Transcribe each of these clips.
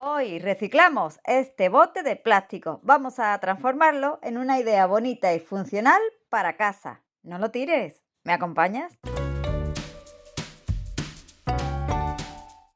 Hoy reciclamos este bote de plástico. Vamos a transformarlo en una idea bonita y funcional para casa. No lo tires. ¿Me acompañas?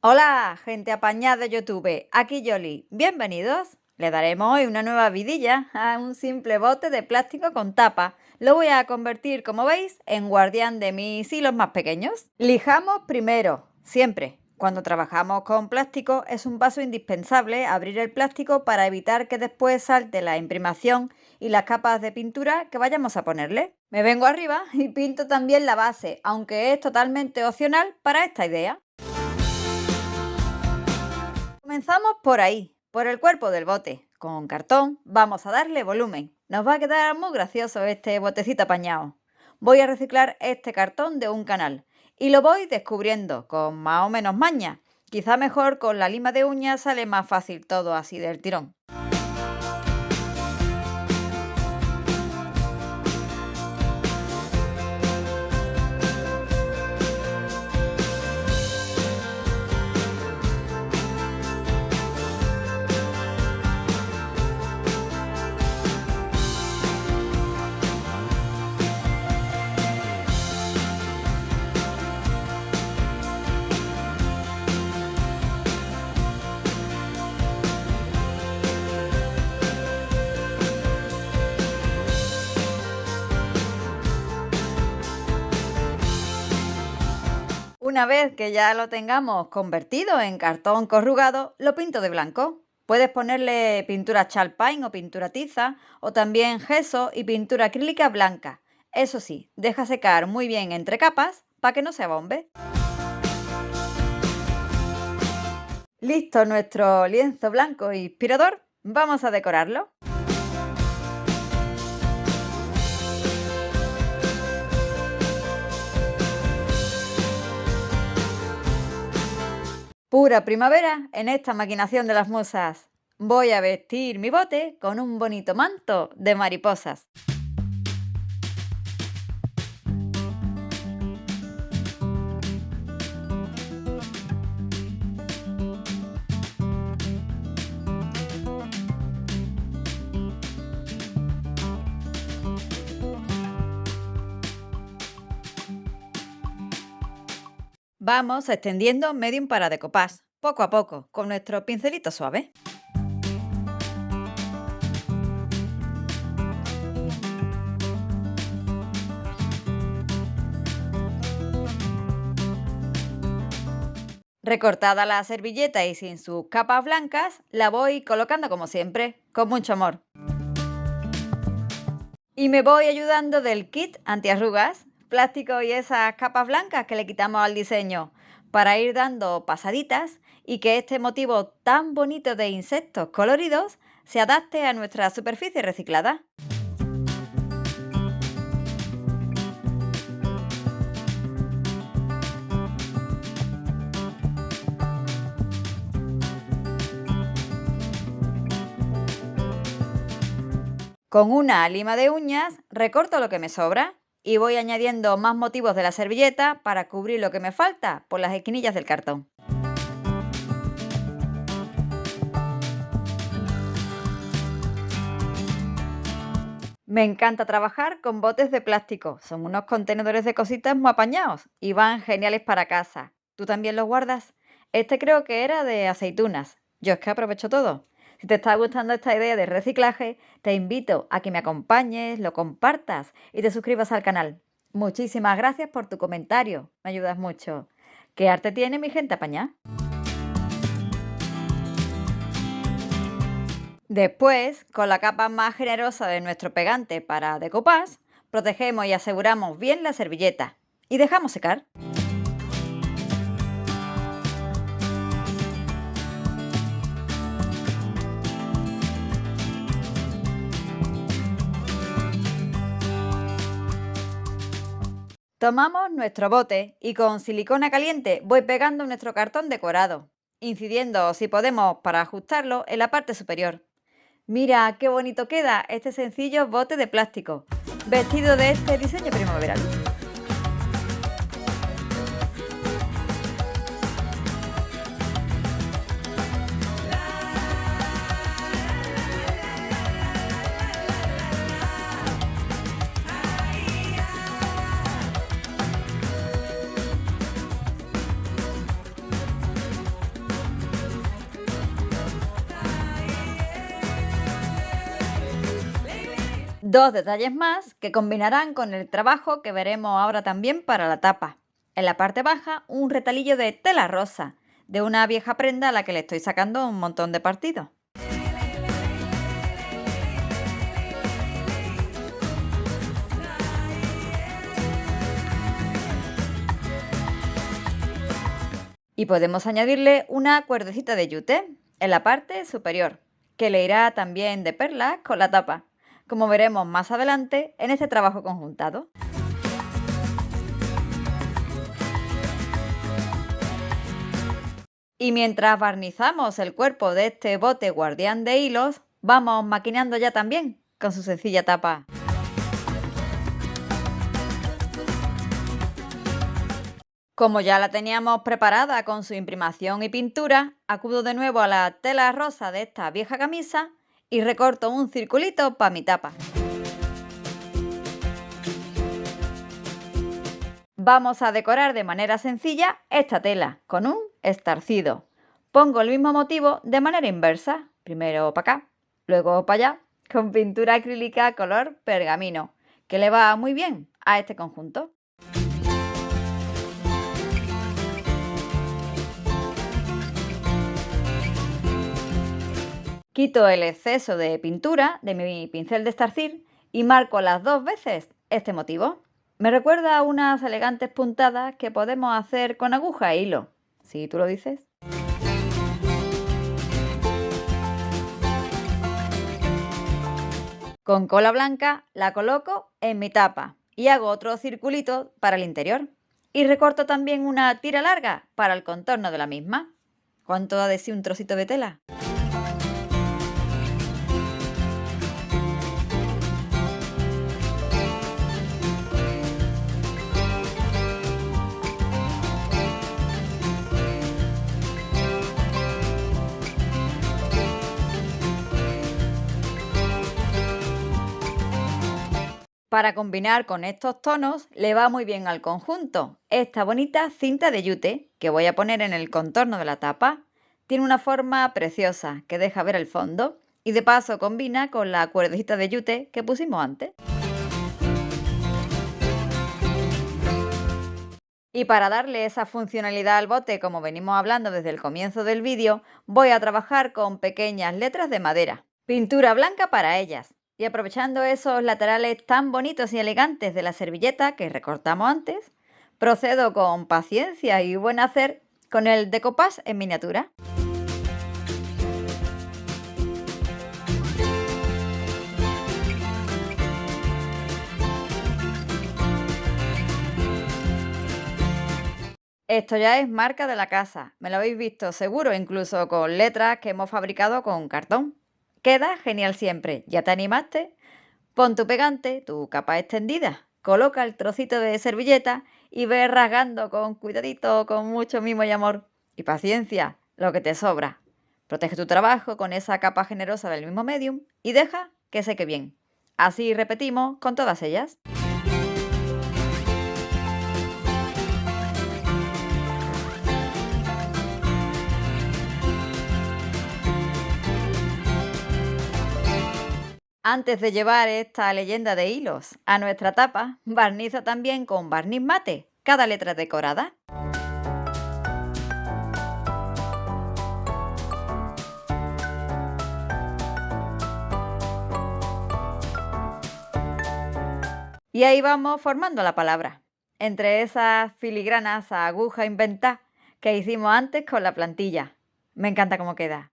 Hola, gente apañada de YouTube. Aquí Yoli. Bienvenidos. Le daremos hoy una nueva vidilla a un simple bote de plástico con tapa. Lo voy a convertir, como veis, en guardián de mis hilos más pequeños. Lijamos primero, siempre. Cuando trabajamos con plástico es un paso indispensable abrir el plástico para evitar que después salte la imprimación y las capas de pintura que vayamos a ponerle. Me vengo arriba y pinto también la base, aunque es totalmente opcional para esta idea. Comenzamos por ahí, por el cuerpo del bote. Con cartón vamos a darle volumen. Nos va a quedar muy gracioso este botecito apañado. Voy a reciclar este cartón de un canal y lo voy descubriendo con más o menos maña. Quizá mejor con la lima de uñas sale más fácil todo así del tirón. Una vez que ya lo tengamos convertido en cartón corrugado, lo pinto de blanco. Puedes ponerle pintura chalk paint o pintura tiza, o también gesso y pintura acrílica blanca. Eso sí, deja secar muy bien entre capas para que no se abombe. Listo nuestro lienzo blanco inspirador, vamos a decorarlo. Pura primavera en esta maquinación de las musas. Voy a vestir mi bote con un bonito manto de mariposas. Vamos extendiendo medium para decoupage, poco a poco, con nuestro pincelito suave. Recortada la servilleta y sin sus capas blancas, la voy colocando como siempre, con mucho amor. Y me voy ayudando del kit antiarrugas, plástico y esas capas blancas que le quitamos al diseño, para ir dando pasaditas y que este motivo tan bonito de insectos coloridos se adapte a nuestra superficie reciclada. Con una lima de uñas recorto lo que me sobra y voy añadiendo más motivos de la servilleta para cubrir lo que me falta por las esquinillas del cartón. Me encanta trabajar con botes de plástico, son unos contenedores de cositas muy apañados y van geniales para casa. ¿Tú también los guardas? Este creo que era de aceitunas. Yo es que aprovecho todo. Si te está gustando esta idea de reciclaje, te invito a que me acompañes, lo compartas y te suscribas al canal. Muchísimas gracias por tu comentario, me ayudas mucho. ¿Qué arte tiene mi gente apañada? Después, con la capa más generosa de nuestro pegante para decoupage, protegemos y aseguramos bien la servilleta y dejamos secar. Tomamos nuestro bote y con silicona caliente voy pegando nuestro cartón decorado, incidiendo si podemos para ajustarlo en la parte superior. Mira qué bonito queda este sencillo bote de plástico, vestido de este diseño primaveral. Dos detalles más que combinarán con el trabajo que veremos ahora también para la tapa. En la parte baja, un retalillo de tela rosa, de una vieja prenda a la que le estoy sacando un montón de partido. Y podemos añadirle una cuerdecita de yute en la parte superior, que le irá también de perlas con la tapa, como veremos más adelante en este trabajo conjuntado. Y mientras barnizamos el cuerpo de este bote guardián de hilos, vamos maquinando ya también con su sencilla tapa. Como ya la teníamos preparada con su imprimación y pintura, acudo de nuevo a la tela rosa de esta vieja camisa y recorto un circulito para mi tapa. Vamos a decorar de manera sencilla esta tela con un estarcido. Pongo el mismo motivo de manera inversa, primero para acá, luego para allá, con pintura acrílica color pergamino, que le va muy bien a este conjunto. Quito el exceso de pintura de mi pincel de estarcir y marco las dos veces este motivo. Me recuerda a unas elegantes puntadas que podemos hacer con aguja e hilo, si tú lo dices. Con cola blanca la coloco en mi tapa y hago otro circulito para el interior. Y recorto también una tira larga para el contorno de la misma. ¿Cuánto da de sí un trocito de tela? Para combinar con estos tonos le va muy bien al conjunto esta bonita cinta de yute que voy a poner en el contorno de la tapa. Tiene una forma preciosa que deja ver el fondo y de paso combina con la cuerdecita de yute que pusimos antes. Y para darle esa funcionalidad al bote, como venimos hablando desde el comienzo del vídeo, voy a trabajar con pequeñas letras de madera. Pintura blanca para ellas. Y aprovechando esos laterales tan bonitos y elegantes de la servilleta que recortamos antes, procedo con paciencia y buen hacer con el decoupage en miniatura. Esto ya es marca de la casa, me lo habéis visto seguro, incluso con letras que hemos fabricado con cartón. Queda genial siempre, ¿ya te animaste? Pon tu pegante, tu capa extendida, coloca el trocito de servilleta y ve rasgando con cuidadito, con mucho mimo y amor. Y paciencia, lo que te sobra. Protege tu trabajo con esa capa generosa del mismo medium y deja que seque bien. Así repetimos con todas ellas. Antes de llevar esta leyenda de hilos a nuestra tapa, barniza también con barniz mate cada letra decorada. Y ahí vamos formando la palabra, entre esas filigranas a aguja inventada que hicimos antes con la plantilla. Me encanta cómo queda.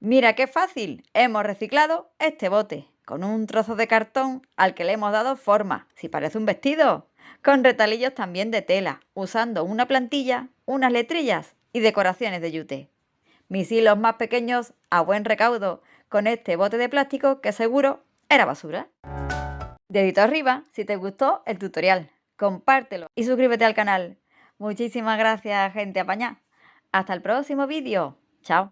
Mira qué fácil, hemos reciclado este bote con un trozo de cartón al que le hemos dado forma, si parece un vestido, con retalillos también de tela, usando una plantilla, unas letrillas y decoraciones de yute. Mis hilos más pequeños a buen recaudo con este bote de plástico que seguro era basura. Dedito arriba si te gustó el tutorial, compártelo y suscríbete al canal. Muchísimas gracias, gente apañada. Hasta el próximo vídeo. Chao.